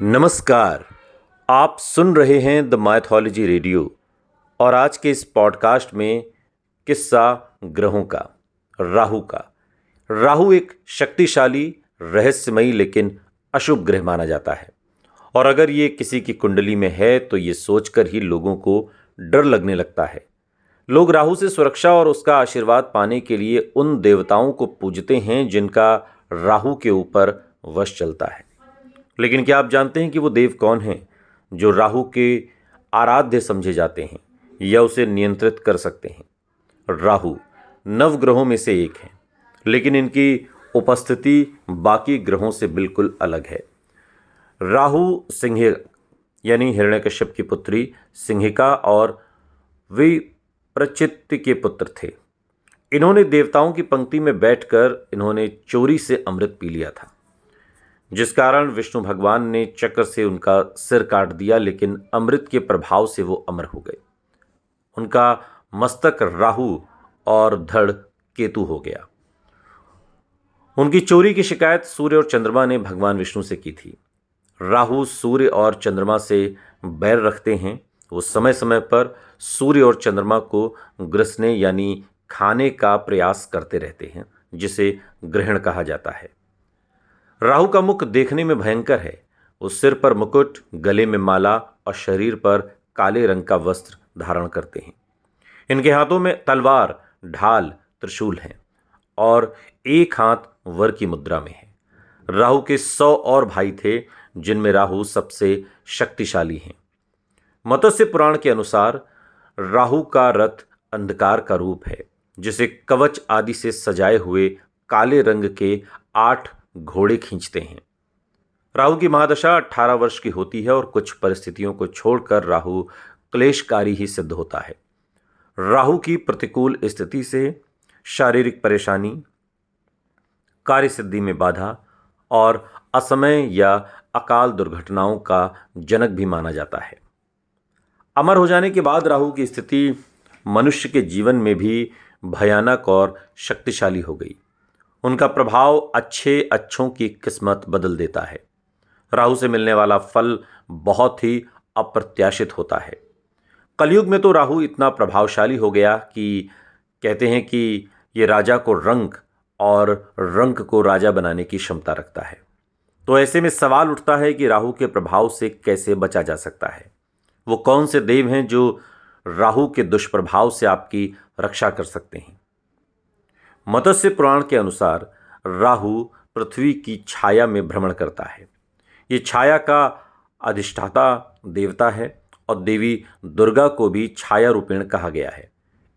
नमस्कार। आप सुन रहे हैं द माइथोलॉजी रेडियो और आज के इस पॉडकास्ट में किस्सा ग्रहों का, राहु का। राहु एक शक्तिशाली, रहस्यमयी लेकिन अशुभ ग्रह माना जाता है और अगर ये किसी की कुंडली में है तो ये सोचकर ही लोगों को डर लगने लगता है। लोग राहु से सुरक्षा और उसका आशीर्वाद पाने के लिए उन देवताओं को पूजते हैं जिनका राहु के ऊपर वश चलता है। लेकिन क्या आप जानते हैं कि वो देव कौन हैं जो राहु के आराध्य समझे जाते हैं या उसे नियंत्रित कर सकते हैं? राहु नवग्रहों में से एक है, लेकिन इनकी उपस्थिति बाकी ग्रहों से बिल्कुल अलग है। राहु सिंह यानी हिरण्यकश्यप की पुत्री सिंहिका और विप्रचित्ति के पुत्र थे। इन्होंने देवताओं की पंक्ति में बैठकर इन्होंने चोरी से अमृत पी लिया था, जिस कारण विष्णु भगवान ने चक्र से उनका सिर काट दिया, लेकिन अमृत के प्रभाव से वो अमर हो गए। उनका मस्तक राहु और धड़ केतु हो गया। उनकी चोरी की शिकायत सूर्य और चंद्रमा ने भगवान विष्णु से की थी। राहु सूर्य और चंद्रमा से बैर रखते हैं। वो समय समय पर सूर्य और चंद्रमा को ग्रसने यानी खाने का प्रयास करते रहते हैं, जिसे ग्रहण कहा जाता है। राहु का मुख देखने में भयंकर है। वो सिर पर मुकुट, गले में माला और शरीर पर काले रंग का वस्त्र धारण करते हैं। इनके हाथों में तलवार, ढाल, त्रिशूल हैं और एक हाथ वर की मुद्रा में है। राहु के 100 और भाई थे, जिनमें राहु सबसे शक्तिशाली हैं। मत्स्य पुराण के अनुसार राहु का रथ अंधकार का रूप है, जिसे कवच आदि से सजाए हुए काले रंग के 8 घोड़े खींचते हैं। राहु की महादशा 18 वर्ष की होती है और कुछ परिस्थितियों को छोड़कर राहु क्लेशकारी ही सिद्ध होता है। राहु की प्रतिकूल स्थिति से शारीरिक परेशानी, कार्य सिद्धि में बाधा और असमय या अकाल दुर्घटनाओं का जनक भी माना जाता है। अमर हो जाने के बाद राहु की स्थिति मनुष्य के जीवन में भी भयानक और शक्तिशाली हो गई। उनका प्रभाव अच्छों की किस्मत बदल देता है। राहु से मिलने वाला फल बहुत ही अप्रत्याशित होता है। कलयुग में तो राहु इतना प्रभावशाली हो गया कि कहते हैं कि ये राजा को रंक और रंक को राजा बनाने की क्षमता रखता है। तो ऐसे में सवाल उठता है कि राहु के प्रभाव से कैसे बचा जा सकता है? वो कौन से देव हैं जो राहु के दुष्प्रभाव से आपकी रक्षा कर सकते हैं? मत्स्य पुराण के अनुसार राहु पृथ्वी की छाया में भ्रमण करता है। ये छाया का अधिष्ठाता देवता है और देवी दुर्गा को भी छाया रूपेण कहा गया है।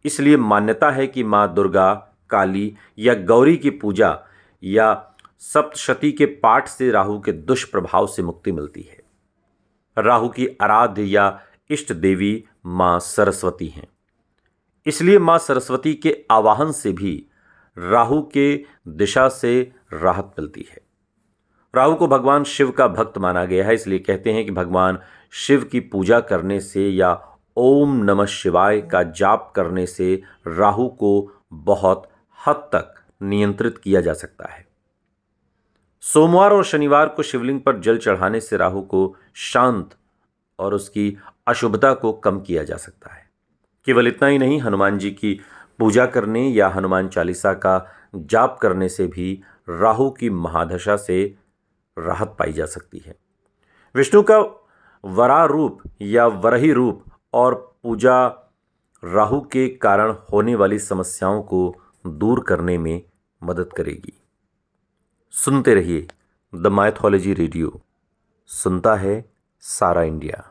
इसलिए मान्यता है कि माँ दुर्गा, काली या गौरी की पूजा या सप्तशती के पाठ से राहु के दुष्प्रभाव से मुक्ति मिलती है। राहु की आराध्य या इष्ट देवी माँ सरस्वती हैं। इसलिए माँ सरस्वती के आवाहन से भी राहु के दिशा से राहत मिलती है। राहु को भगवान शिव का भक्त माना गया है, इसलिए कहते हैं कि भगवान शिव की पूजा करने से या ओम नमः शिवाय का जाप करने से राहु को बहुत हद तक नियंत्रित किया जा सकता है। सोमवार और शनिवार को शिवलिंग पर जल चढ़ाने से राहु को शांत और उसकी अशुभता को कम किया जा सकता है। केवल इतना ही नहीं, हनुमान जी की पूजा करने या हनुमान चालीसा का जाप करने से भी राहु की महादशा से राहत पाई जा सकती है। विष्णु का वराह रूप या वरही रूप और पूजा राहु के कारण होने वाली समस्याओं को दूर करने में मदद करेगी। सुनते रहिए द माइथोलॉजी रेडियो। सुनता है सारा इंडिया।